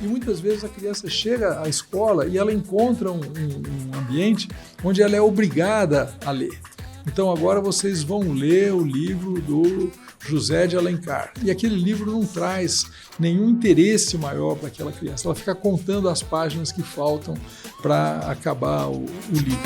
E muitas vezes a criança chega à escola e ela encontra um ambiente onde ela é obrigada a ler. Então agora vocês vão ler o livro do José de Alencar. E aquele livro não traz nenhum interesse maior para aquela criança. Ela fica contando as páginas que faltam para acabar o livro.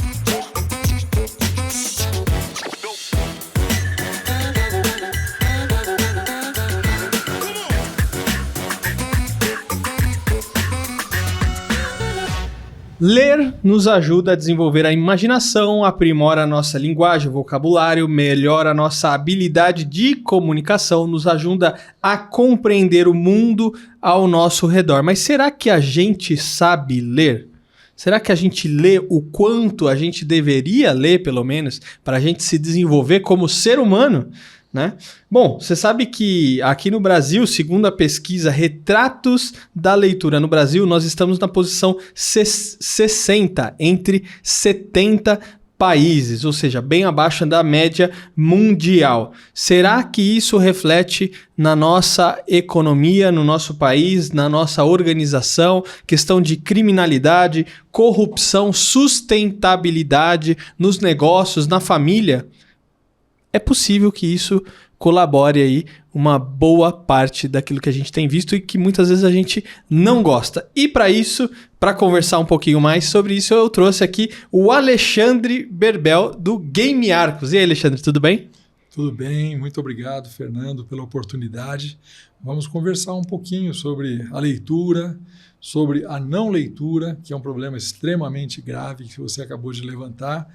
Ler nos ajuda a desenvolver a imaginação, aprimora a nossa linguagem, vocabulário, melhora a nossa habilidade de comunicação, nos ajuda a compreender o mundo ao nosso redor. Mas será que a gente sabe ler? Será que a gente lê o quanto a gente deveria ler, pelo menos, para a gente se desenvolver como ser humano? Né? Bom, você sabe que aqui no Brasil, segundo a pesquisa Retratos da Leitura no Brasil, nós estamos na posição 60 entre 70 países, ou seja, bem abaixo da média mundial. Será que isso reflete na nossa economia, no nosso país, na nossa organização, questão de criminalidade, corrupção, sustentabilidade nos negócios, na família? É possível que isso colabore aí uma boa parte daquilo que a gente tem visto e que muitas vezes a gente não gosta. E para isso, para conversar um pouquinho mais sobre isso, eu trouxe aqui o Alexandre Berbel do Game Arcos. E aí, Alexandre, tudo bem? Tudo bem, muito obrigado, Fernando, pela oportunidade. Vamos conversar um pouquinho sobre a leitura, sobre a não leitura, que é um problema extremamente grave que você acabou de levantar,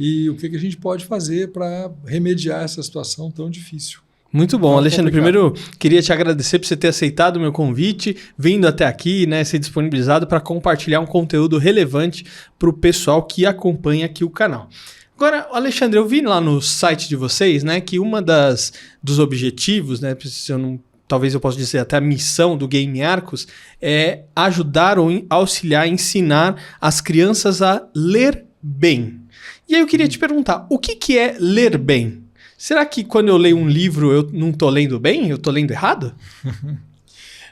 e o que a gente pode fazer para remediar essa situação tão difícil. Muito bom, Alexandre. Primeiro, queria te agradecer por você ter aceitado o meu convite, vindo até aqui, né, ser disponibilizado para compartilhar um conteúdo relevante para o pessoal que acompanha aqui o canal. Agora, Alexandre, eu vi lá no site de vocês, né, que uma dos objetivos, né, talvez eu possa dizer até a missão do Game Arcos, é ajudar ou auxiliar, ensinar as crianças a ler bem. E aí eu queria te perguntar, o que é ler bem? Será que quando eu leio um livro eu não estou lendo bem? Eu estou lendo errado?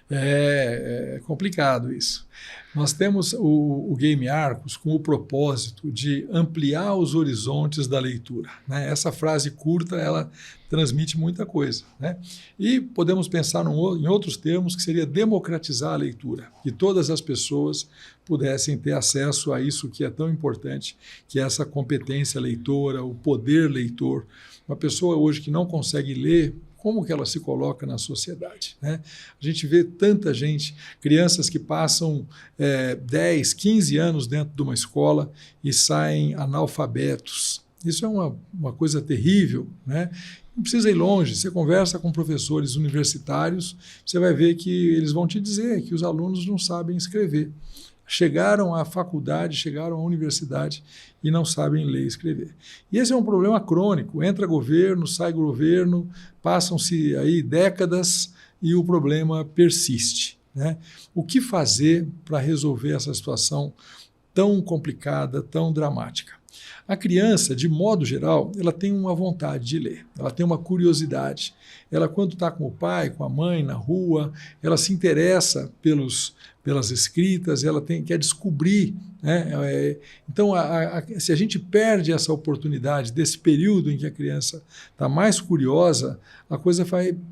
É complicado isso. Nós temos o Game Arcos com o propósito de ampliar os horizontes da leitura, né? Essa frase curta, ela transmite muita coisa, né? E podemos pensar em outros termos, que seria democratizar a leitura, que todas as pessoas pudessem ter acesso a isso que é tão importante, que é essa competência leitora, o poder leitor. Uma pessoa hoje que não consegue ler, como que ela se coloca na sociedade, né? A gente vê tanta gente, crianças que passam 10, 15 anos dentro de uma escola e saem analfabetos. Isso é uma coisa terrível, né? Não precisa ir longe, você conversa com professores universitários, você vai ver que eles vão te dizer que os alunos não sabem escrever. Chegaram à faculdade, chegaram à universidade e não sabem ler e escrever. E esse é um problema crônico. Entra governo, sai governo, passam-se aí décadas e o problema persiste, né? O que fazer para resolver essa situação tão complicada, tão dramática? A criança, de modo geral, ela tem uma vontade de ler, ela tem uma curiosidade. Ela, quando está com o pai, com a mãe, na rua, ela se interessa pelas escritas, ela quer descobrir, né? Então, se a gente perde essa oportunidade desse período em que a criança está mais curiosa, a coisa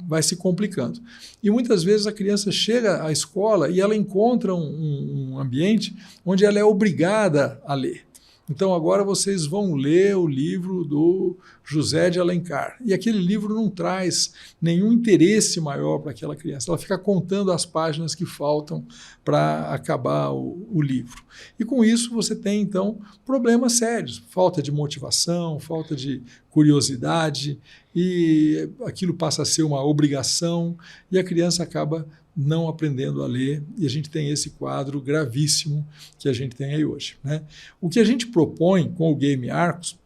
vai se complicando. E muitas vezes a criança chega à escola e ela encontra um ambiente onde ela é obrigada a ler. Então agora vocês vão ler o livro do José de Alencar. E aquele livro não traz nenhum interesse maior para aquela criança. Ela fica contando as páginas que faltam para acabar o livro. E com isso você tem, então, problemas sérios. Falta de motivação, falta de curiosidade, e aquilo passa a ser uma obrigação, e a criança acaba não aprendendo a ler, e a gente tem esse quadro gravíssimo que a gente tem aí hoje, né? O que a gente propõe com o Game Arcos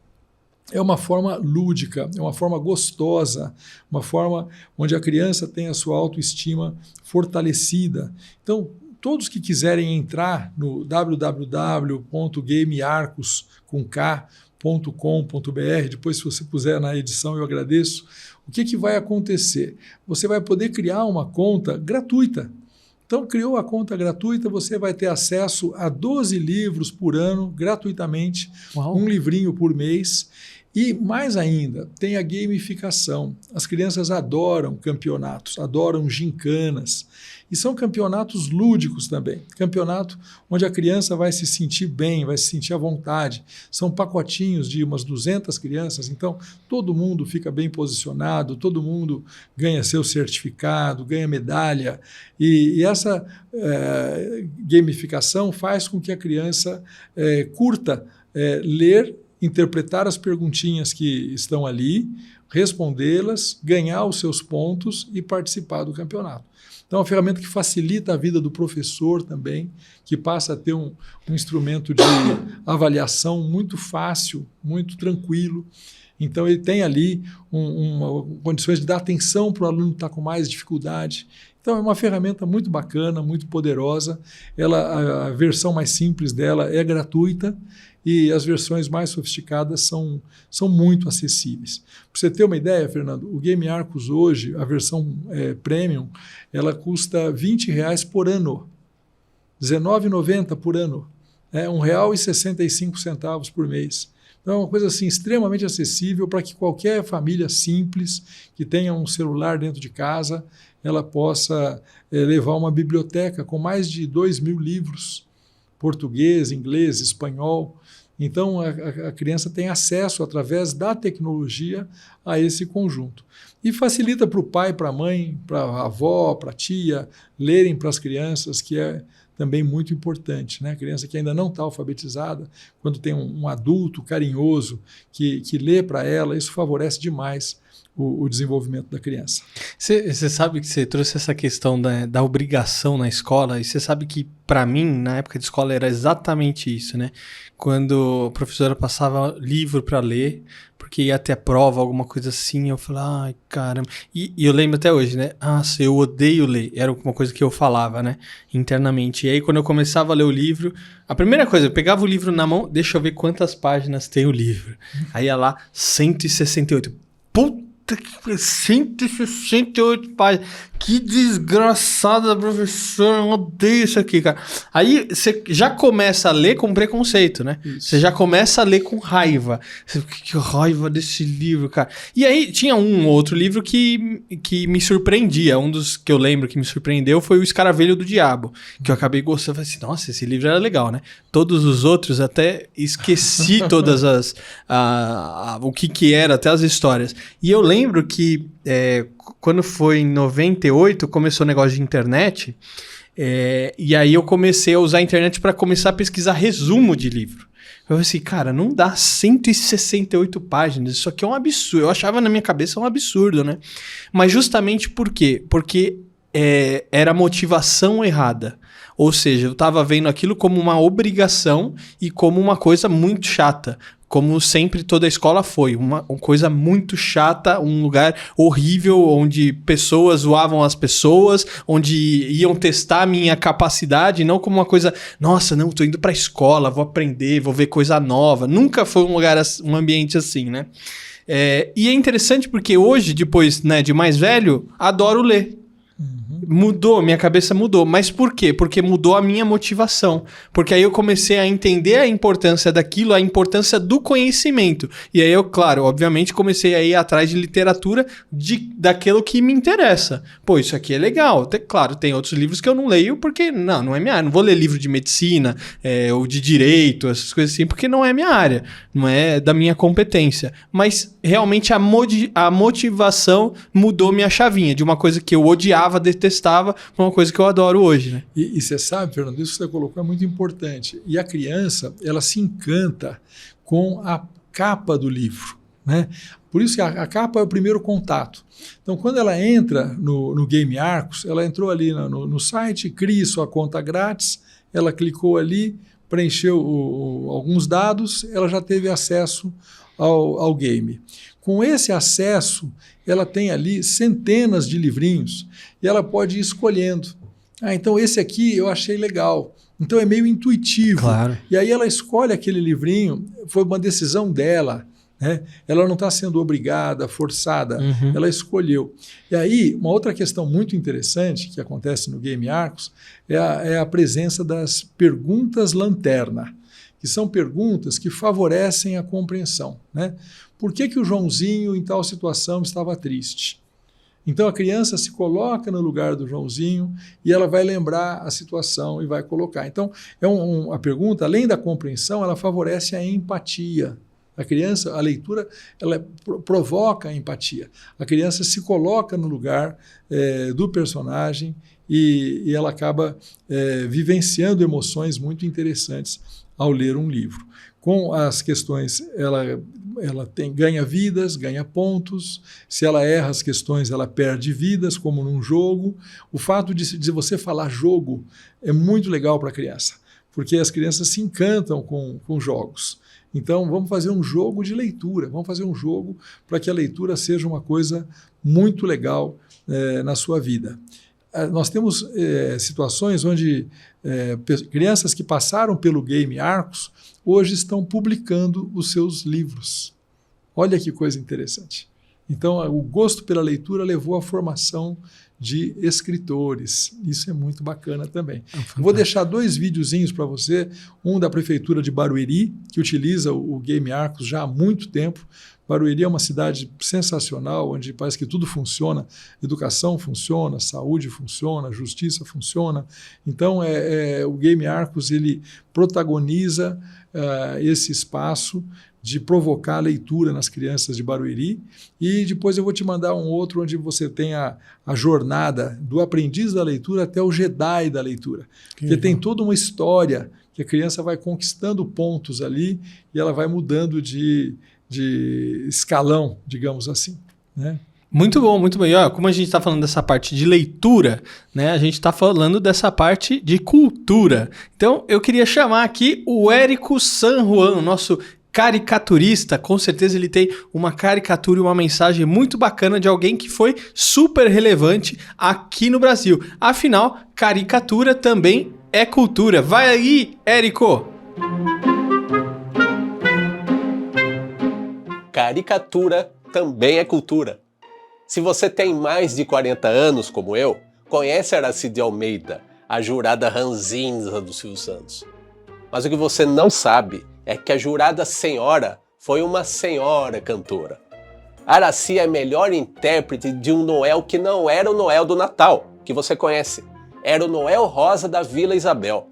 é uma forma lúdica, é uma forma gostosa, uma forma onde a criança tem a sua autoestima fortalecida. Então, todos que quiserem entrar no www.gamearcos.com.br, depois se você puser na edição eu agradeço, o que vai acontecer? Você vai poder criar uma conta gratuita Então, criou a conta gratuita, você vai ter acesso a 12 livros por ano, gratuitamente, um livrinho por mês. E, mais ainda, tem a gamificação. As crianças adoram campeonatos, adoram gincanas. E são campeonatos lúdicos também. Campeonato onde a criança vai se sentir bem, vai se sentir à vontade. São pacotinhos de umas 200 crianças, então todo mundo fica bem posicionado, todo mundo ganha seu certificado, ganha medalha. E essa gamificação faz com que a criança curta ler, interpretar as perguntinhas que estão ali, respondê-las, ganhar os seus pontos e participar do campeonato. Então, é uma ferramenta que facilita a vida do professor também, que passa a ter um instrumento de avaliação muito fácil, muito tranquilo. Então, ele tem ali condições de dar atenção para o aluno que está com mais dificuldade. Então, é uma ferramenta muito bacana, muito poderosa. A versão mais simples dela é gratuita e as versões mais sofisticadas são muito acessíveis. Para você ter uma ideia, Fernando, o Game Arcos hoje, a versão Premium, ela custa R$20 por ano, R$19,90 por ano, R$1,65 por mês. Então é uma coisa assim, extremamente acessível para que qualquer família simples que tenha um celular dentro de casa, ela possa levar uma biblioteca com mais de 2.000 livros, português, inglês, espanhol. Então, a criança tem acesso, através da tecnologia, a esse conjunto. E facilita para o pai, para a mãe, para a avó, para a tia, lerem para as crianças, que é também muito importante, né? A criança que ainda não está alfabetizada, quando tem um adulto carinhoso que lê para ela, isso favorece demais o desenvolvimento da criança. Você sabe que você trouxe essa questão da obrigação na escola, e você sabe que, para mim, na época de escola, era exatamente isso, né? Quando a professora passava livro para ler, porque ia ter prova, alguma coisa assim, eu falava, ai, caramba. E eu lembro até hoje, né? Nossa, eu odeio ler. Era uma coisa que eu falava, né? Internamente. E aí, quando eu começava a ler o livro, a primeira coisa, eu pegava o livro na mão, deixa eu ver quantas páginas tem o livro. Aí ia lá, 168. Puta! 168 páginas. Que desgraçada, professora. Eu odeio isso aqui, cara. Aí você já começa a ler com preconceito, né? Você já começa a ler com raiva. Que raiva desse livro, cara. E aí tinha um outro livro que me surpreendia. Um dos que eu lembro que me surpreendeu foi o Escaravelho do Diabo, que eu acabei gostando. Eu falei assim, nossa, esse livro era legal, né? Todos os outros até esqueci todas o que era, até as histórias. E eu lembro que quando foi em 98, começou o negócio de internet, e aí eu comecei a usar a internet para começar a pesquisar resumo de livro. Eu falei assim, cara, não dá 168 páginas, isso aqui é um absurdo. Eu achava na minha cabeça um absurdo, né? Mas justamente por quê? Porque era motivação errada. Ou seja, eu estava vendo aquilo como uma obrigação e como uma coisa muito chata. Como sempre toda a escola foi, uma coisa muito chata, um lugar horrível, onde pessoas zoavam as pessoas, onde iam testar a minha capacidade, não como uma coisa, nossa, não, tô indo pra escola, vou aprender, vou ver coisa nova. Nunca foi um lugar, um ambiente assim, né? E é interessante porque hoje, depois, né, de mais velho, adoro ler. Mudou, minha cabeça mudou. Mas por quê? Porque mudou a minha motivação. Porque aí eu comecei a entender a importância daquilo, a importância do conhecimento. E aí eu, claro, obviamente comecei a ir atrás de literatura daquilo que me interessa. Pô, isso aqui é legal. Claro, tem outros livros que eu não leio porque não é minha área. Não vou ler livro de medicina ou de direito, essas coisas assim, porque não é minha área. Não é da minha competência. Mas realmente a motivação mudou minha chavinha. De uma coisa que eu odiava, detestava, para uma coisa que eu adoro hoje, né? E você sabe, Fernando, isso que você colocou é muito importante. E a criança, ela se encanta com a capa do livro, né? Por isso que a capa é o primeiro contato. Então, quando ela entra no Game Arcos, ela entrou ali no site, cria sua conta grátis, ela clicou ali, preencheu alguns dados, ela já teve acesso ao game. Com esse acesso, ela tem ali centenas de livrinhos e ela pode ir escolhendo. Então esse aqui eu achei legal. Então é meio intuitivo. Claro. E aí ela escolhe aquele livrinho, foi uma decisão dela. né? Ela não está sendo obrigada, forçada, ela escolheu. E aí, uma outra questão muito interessante que acontece no Game Arcos é a presença das perguntas lanterna, que são perguntas que favorecem a compreensão, né? Por que o Joãozinho, em tal situação, estava triste? Então a criança se coloca no lugar do Joãozinho e ela vai lembrar a situação e vai colocar. Então, a pergunta, além da compreensão, ela favorece a empatia. A criança, a leitura, ela provoca a empatia. A criança se coloca no lugar do personagem e ela acaba vivenciando emoções muito interessantes ao ler um livro. Com as questões, ela ganha vidas, ganha pontos. Se ela erra as questões, ela perde vidas, como num jogo. O fato de você falar jogo é muito legal para a criança, porque as crianças se encantam com jogos. Então, vamos fazer um jogo de leitura, vamos fazer um jogo para que a leitura seja uma coisa muito legal na sua vida. Nós temos situações onde crianças que passaram pelo Game Arcos hoje estão publicando os seus livros. Olha que coisa interessante. Então, o gosto pela leitura levou à formação de escritores. Isso é muito bacana também. Vou deixar 2 videozinhos para você, um da Prefeitura de Barueri, que utiliza o Game Arcos já há muito tempo. Barueri é uma cidade sensacional, onde parece que tudo funciona, educação funciona, saúde funciona, justiça funciona. Então, o Game Arcos ele protagoniza esse espaço de provocar a leitura nas crianças de Barueri, e depois eu vou te mandar um outro onde você tem a jornada do aprendiz da leitura até o Jedi da leitura, porque tem toda uma história que a criança vai conquistando pontos ali e ela vai mudando de escalão, digamos assim, né? Muito bom, muito bom. E, como a gente está falando dessa parte de leitura, né, a gente está falando dessa parte de cultura. Então, eu queria chamar aqui o Érico San Juan, nosso caricaturista. Com certeza ele tem uma caricatura e uma mensagem muito bacana de alguém que foi super relevante aqui no Brasil. Afinal, caricatura também é cultura. Vai aí, Érico! Caricatura também é cultura. Se você tem mais de 40 anos, como eu, conhece Aracide Almeida, a jurada ranzinza do Silvio Santos. Mas o que você não sabe é que a jurada senhora foi uma senhora cantora. Araci é a melhor intérprete de um Noel que não era o Noel do Natal, que você conhece. Era o Noel Rosa da Vila Isabel.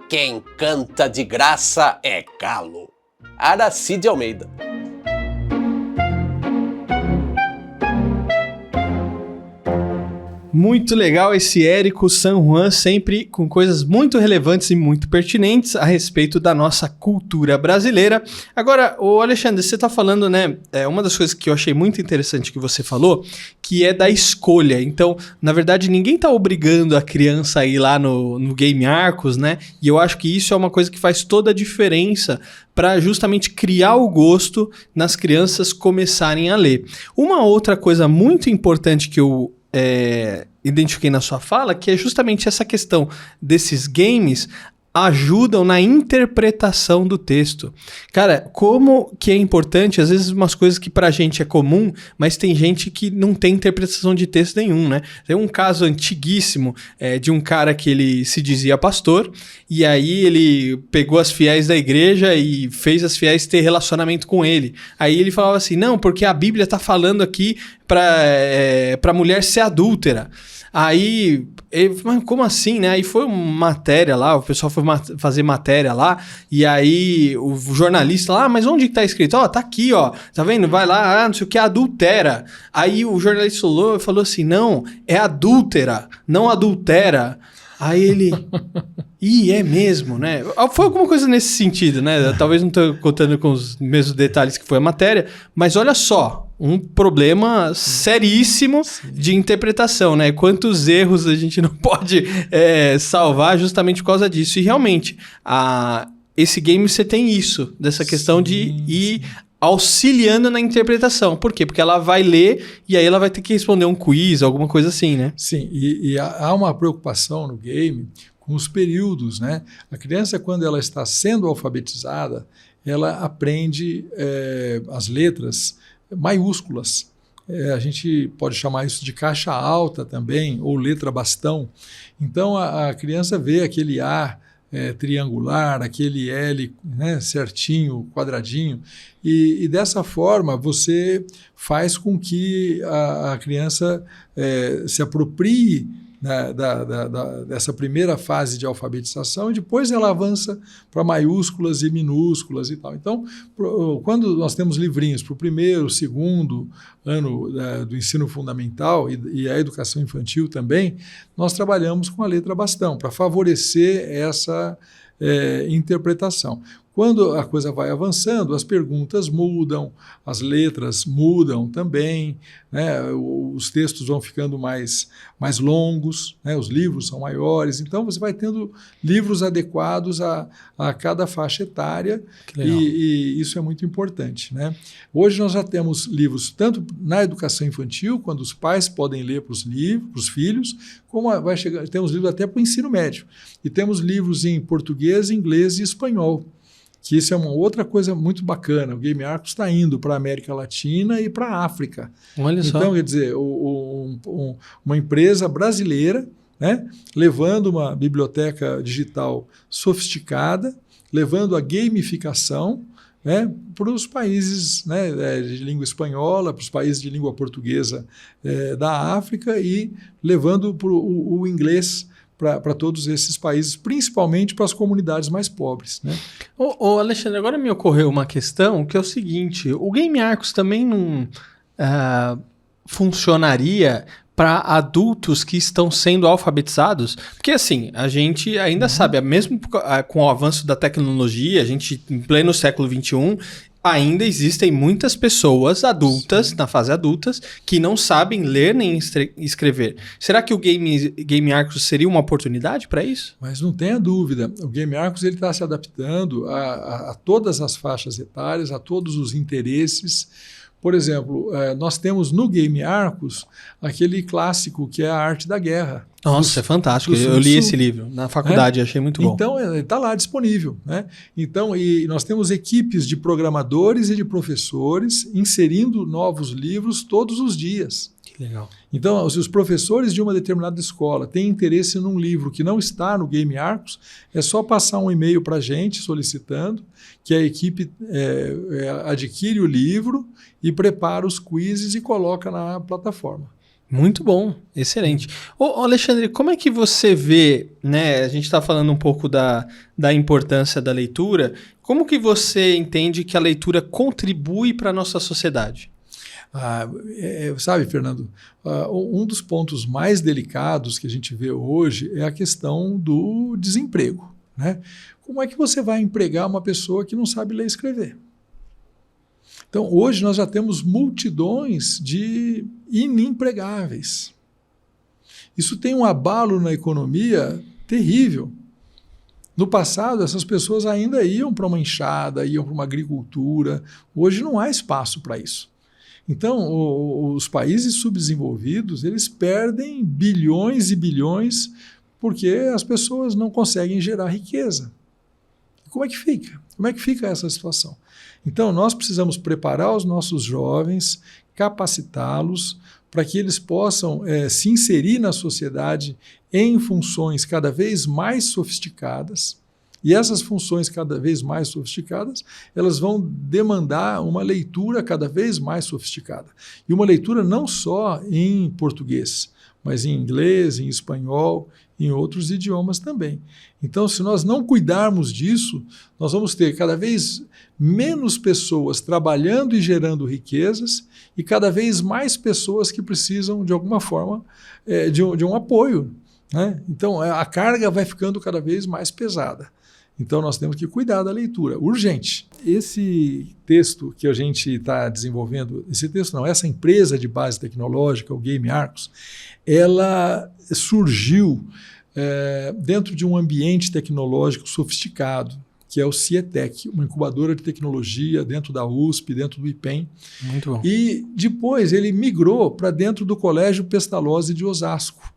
Quem canta de graça é galo. Aracide Almeida. Muito legal esse Érico San Juan, sempre com coisas muito relevantes e muito pertinentes a respeito da nossa cultura brasileira. Agora, ô Alexandre, você está falando, né? Uma das coisas que eu achei muito interessante que você falou, que é da escolha. Então, na verdade, ninguém está obrigando a criança a ir lá no Game Arcos, né? E eu acho que isso é uma coisa que faz toda a diferença para justamente criar o gosto nas crianças começarem a ler. Uma outra coisa muito importante que eu identifiquei na sua fala, que é justamente essa questão desses games ajudam na interpretação do texto. Cara, como que é importante, às vezes umas coisas que pra gente é comum, mas tem gente que não tem interpretação de texto nenhum, né? Tem um caso antiguíssimo de um cara que ele se dizia pastor, e aí ele pegou as fiéis da igreja e fez as fiéis ter relacionamento com ele. Aí ele falava assim, não, porque a Bíblia tá falando aqui pra mulher ser adúltera. Aí, mas como assim, né? Aí foi uma matéria lá, o pessoal foi fazer matéria lá, e aí o jornalista lá, mas onde que tá escrito? Ó, tá aqui, ó, tá vendo? Vai lá, não sei o que, adultera. Aí o jornalista falou assim, não, é adúltera, não adultera. Aí ele... Ih, é mesmo, né? Foi alguma coisa nesse sentido, né? Talvez não estou contando com os mesmos detalhes que foi a matéria, mas olha só, um problema seríssimo de interpretação, né? Quantos erros a gente não pode salvar justamente por causa disso. E realmente, esse game você tem isso, dessa questão de ir auxiliando na interpretação. Por quê? Porque ela vai ler e aí ela vai ter que responder um quiz, alguma coisa assim, né? Sim, e há uma preocupação no game com os períodos, né? A criança, quando ela está sendo alfabetizada, ela aprende as letras maiúsculas. A gente pode chamar isso de caixa alta também, ou letra bastão. Então a criança vê aquele A triangular, aquele L, né, certinho, quadradinho, e dessa forma você faz com que a criança se aproprie dessa primeira fase de alfabetização, e depois ela avança para maiúsculas e minúsculas e tal. Então, quando nós temos livrinhos para o primeiro, segundo ano do ensino fundamental e a educação infantil também, nós trabalhamos com a letra bastão para favorecer essa interpretação. Quando a coisa vai avançando, as perguntas mudam, as letras mudam também, né? Os textos vão ficando mais longos, né? Os livros são maiores, então você vai tendo livros adequados a cada faixa etária, e isso é muito importante, né? Hoje nós já temos livros tanto na educação infantil, quando os pais podem ler para os filhos, como temos livros até para o ensino médio, e temos livros em português, inglês e espanhol, que isso é uma outra coisa muito bacana. O Game Arcos está indo para a América Latina e para a África. Olha só. Então, quer dizer, uma empresa brasileira, né, levando uma biblioteca digital sofisticada, levando a gamificação, né, para os países, né, de língua espanhola, para os países de língua portuguesa da África, e levando o inglês para todos esses países, principalmente para as comunidades mais pobres, né? Ô Alexandre, agora me ocorreu uma questão que é o seguinte: o Game Arcos também não funcionaria para adultos que estão sendo alfabetizados? Porque assim, a gente ainda sabe, mesmo com o avanço da tecnologia, a gente em pleno século XXI, ainda existem muitas pessoas adultas, na fase adultas, que não sabem ler nem escrever. Será que o Game Arcos seria uma oportunidade para isso? Mas não tenha dúvida, o Game Arcos está se adaptando a todas as faixas etárias, a todos os interesses. Por exemplo, nós temos no Game Arcos aquele clássico que é a Arte da Guerra. Nossa, é fantástico. Eu li esse livro na faculdade, achei muito bom. Então, está lá disponível, né? Então, e nós temos equipes de programadores e de professores inserindo novos livros todos os dias. Que legal. Então, se os professores de uma determinada escola têm interesse num livro que não está no Game Arcos, é só passar um e-mail para a gente solicitando que a equipe adquire o livro e prepara os quizzes e coloca na plataforma. Muito bom, excelente. Ô Alexandre, como é que você vê, né? A gente está falando um pouco da importância da leitura. Como que você entende que a leitura contribui para a nossa sociedade? Sabe, Fernando, um dos pontos mais delicados que a gente vê hoje é a questão do desemprego, né? Como é que você vai empregar uma pessoa que não sabe ler e escrever? Então, hoje nós já temos multidões de inempregáveis. Isso tem um abalo na economia terrível. No passado, essas pessoas ainda iam para uma enxada, iam para uma agricultura. Hoje não há espaço para isso. Então, os países subdesenvolvidos, eles perdem bilhões e bilhões porque as pessoas não conseguem gerar riqueza. Como é que fica? Como é que fica essa situação? Então, nós precisamos preparar os nossos jovens, capacitá-los para que eles possam se inserir na sociedade em funções cada vez mais sofisticadas. E essas funções cada vez mais sofisticadas, elas vão demandar uma leitura cada vez mais sofisticada. E uma leitura não só em português, mas em inglês, em espanhol, em outros idiomas também. Então, se nós não cuidarmos disso, nós vamos ter cada vez menos pessoas trabalhando e gerando riquezas e cada vez mais pessoas que precisam, de alguma forma, de um apoio, né? Então, a carga vai ficando cada vez mais pesada. Então, nós temos que cuidar da leitura, urgente. Esse texto que a gente está desenvolvendo, essa empresa de base tecnológica, o Game Arcos, ela surgiu dentro de um ambiente tecnológico sofisticado, que é o CIETEC, uma incubadora de tecnologia dentro da USP, dentro do IPEM. Muito bom. E depois ele migrou para dentro do Colégio Pestalozzi de Osasco,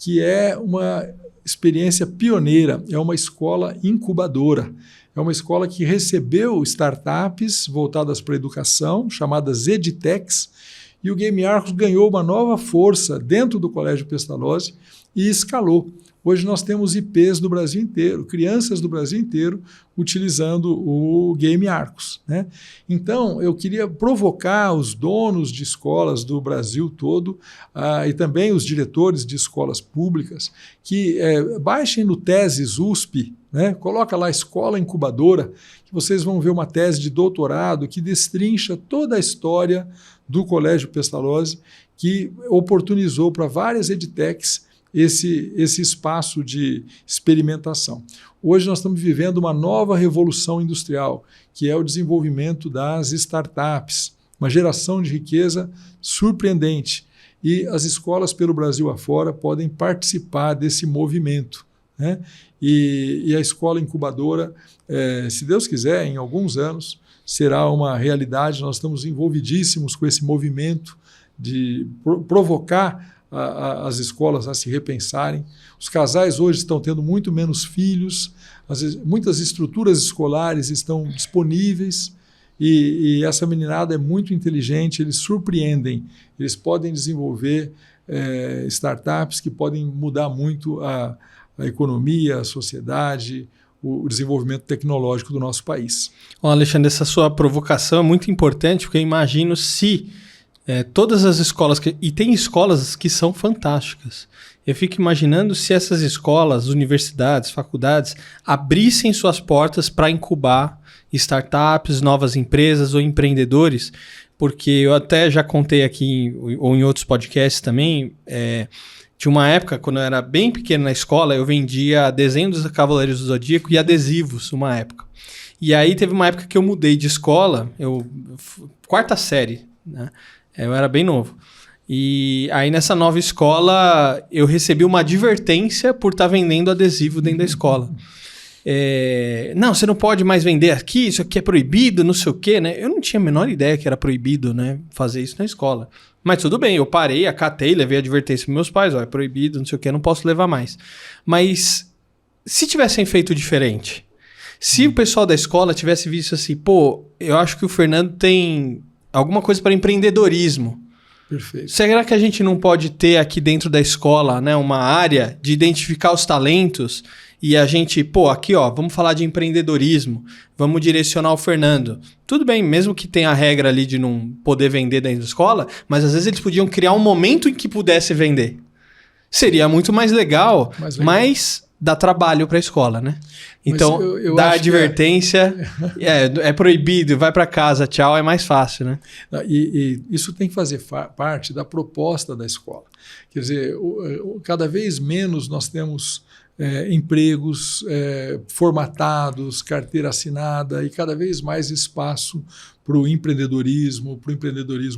que é uma experiência pioneira, é uma escola incubadora. É uma escola que recebeu startups voltadas para a educação, chamadas edtechs, e o Game Arcos ganhou uma nova força dentro do Colégio Pestalozzi e escalou. Hoje nós temos IPs do Brasil inteiro, crianças do Brasil inteiro utilizando o Game Arcos, né? Então, eu queria provocar os donos de escolas do Brasil todo e também os diretores de escolas públicas que baixem no Teses USP, né? Coloca lá Escola Incubadora, que vocês vão ver uma tese de doutorado que destrincha toda a história do Colégio Pestalozzi, que oportunizou para várias edtechs esse espaço de experimentação. Hoje nós estamos vivendo uma nova revolução industrial, que é o desenvolvimento das startups, uma geração de riqueza surpreendente. E as escolas pelo Brasil afora podem participar desse movimento, né? E a escola incubadora, se Deus quiser, em alguns anos, será uma realidade. Nós estamos envolvidíssimos com esse movimento de provocar as escolas a se repensarem. Os casais hoje estão tendo muito menos filhos, muitas estruturas escolares estão disponíveis e essa meninada é muito inteligente, eles surpreendem, eles podem desenvolver startups que podem mudar muito a economia, a sociedade, o desenvolvimento tecnológico do nosso país. Alexandre, essa sua provocação é muito importante, porque eu imagino se todas as escolas, e tem escolas que são fantásticas, eu fico imaginando se essas escolas, universidades, faculdades, abrissem suas portas para incubar startups, novas empresas ou empreendedores, porque eu até já contei aqui, ou em outros podcasts também, tinha uma época, quando eu era bem pequeno na escola, eu vendia desenho dos Cavaleiros do Zodíaco e adesivos, uma época. E aí teve uma época que eu mudei de escola, quarta série, né? Eu era bem novo. E aí nessa nova escola eu recebi uma advertência por estar vendendo adesivo dentro da escola. Não, você não pode mais vender aqui, isso aqui é proibido, não sei o quê, né? Eu não tinha a menor ideia que era proibido, né, fazer isso na escola. Mas tudo bem, eu parei, acatei, levei a advertência para meus pais, é proibido, não sei o quê, não posso levar mais. Mas se tivessem feito diferente, se o pessoal da escola tivesse visto assim, pô, eu acho que o Fernando tem alguma coisa para empreendedorismo. Perfeito. Será que a gente não pode ter aqui dentro da escola, né, uma área de identificar os talentos e a gente, aqui ó, vamos falar de empreendedorismo, vamos direcionar o Fernando. Tudo bem, mesmo que tenha a regra ali de não poder vender dentro da escola, mas às vezes eles podiam criar um momento em que pudesse vender. Seria muito mais legal, mas dá trabalho para a escola, né? Então, dá advertência, é proibido, vai para casa, tchau, é mais fácil, né? E isso tem que fazer parte da proposta da escola. Quer dizer, cada vez menos nós temos empregos formatados, carteira assinada e cada vez mais espaço para o empreendedorismo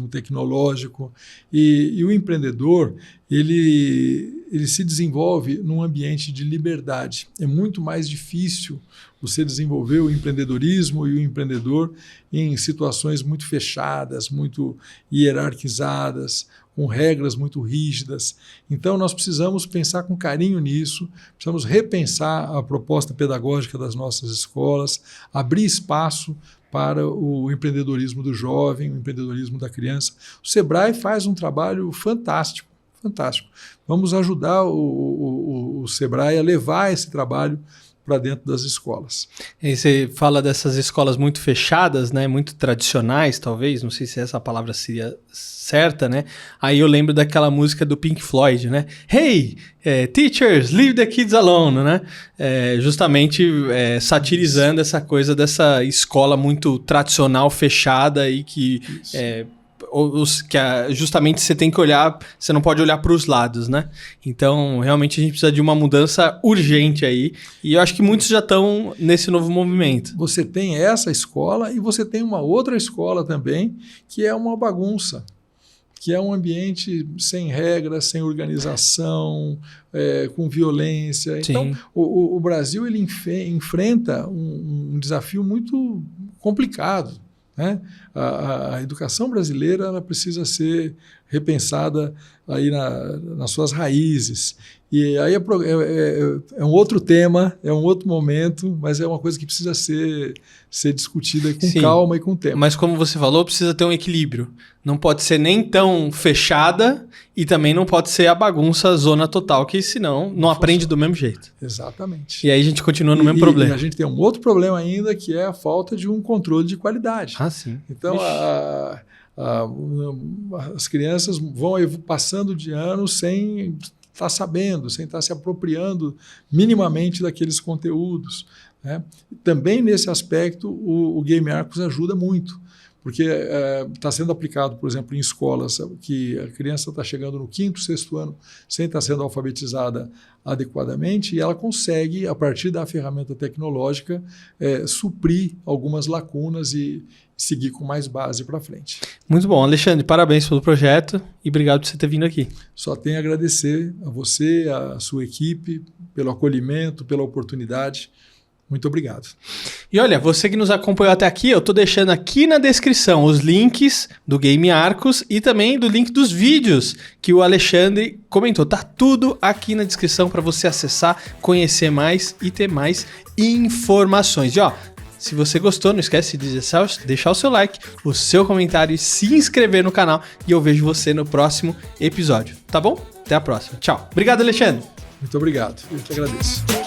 tecnológico. E o empreendedor, ele se desenvolve num ambiente de liberdade. É muito mais difícil você desenvolver o empreendedorismo e o empreendedor em situações muito fechadas, muito hierarquizadas, com regras muito rígidas. Então, nós precisamos pensar com carinho nisso, precisamos repensar a proposta pedagógica das nossas escolas, abrir espaço para o empreendedorismo do jovem, o empreendedorismo da criança. O Sebrae faz um trabalho fantástico, fantástico. Vamos ajudar o Sebrae a levar esse trabalho para dentro das escolas. E você fala dessas escolas muito fechadas, né, muito tradicionais, talvez, não sei se essa palavra seria certa, né? Aí eu lembro daquela música do Pink Floyd, né? Hey, teachers, leave the kids alone, né? Justamente satirizando essa coisa dessa escola muito tradicional, fechada e que justamente você tem que olhar, você não pode olhar para os lados, né? Então, realmente a gente precisa de uma mudança urgente aí, e eu acho que muitos já estão nesse novo movimento. Você tem essa escola e você tem uma outra escola também, que é uma bagunça, que é um ambiente sem regras, sem organização, com violência. Então, o Brasil ele enfrenta um desafio muito complicado, né? A educação brasileira ela precisa ser repensada aí nas suas raízes. E aí é um outro tema, é um outro momento, mas é uma coisa que precisa ser discutida com Sim, calma e com tempo. Mas como você falou, precisa ter um equilíbrio. Não pode ser nem tão fechada e também não pode ser a bagunça, zona total, que senão não aprende do mesmo jeito. Exatamente. E aí a gente continua no mesmo problema. E a gente tem um outro problema ainda, que é a falta de um controle de qualidade. Ah, sim. Então, as crianças vão passando de ano sem estar sabendo, sem estar se apropriando minimamente daqueles conteúdos, né? Também nesse aspecto, o Game Arcos ajuda muito, porque está sendo aplicado, por exemplo, em escolas que a criança está chegando no 5º, 6º ano sem estar sendo alfabetizada adequadamente, e ela consegue, a partir da ferramenta tecnológica, suprir algumas lacunas e seguir com mais base para frente. Muito bom. Alexandre, parabéns pelo projeto e obrigado por você ter vindo aqui. Só tenho a agradecer a você, a sua equipe, pelo acolhimento, pela oportunidade. Muito obrigado. E olha, você que nos acompanhou até aqui, eu estou deixando aqui na descrição os links do Game Arcos e também do link dos vídeos que o Alexandre comentou. Tá tudo aqui na descrição para você acessar, conhecer mais e ter mais informações. E ó, se você gostou, não esquece de deixar o seu like, o seu comentário e se inscrever no canal. E eu vejo você no próximo episódio, tá bom? Até a próxima. Tchau. Obrigado, Alexandre. Muito obrigado. Eu que agradeço.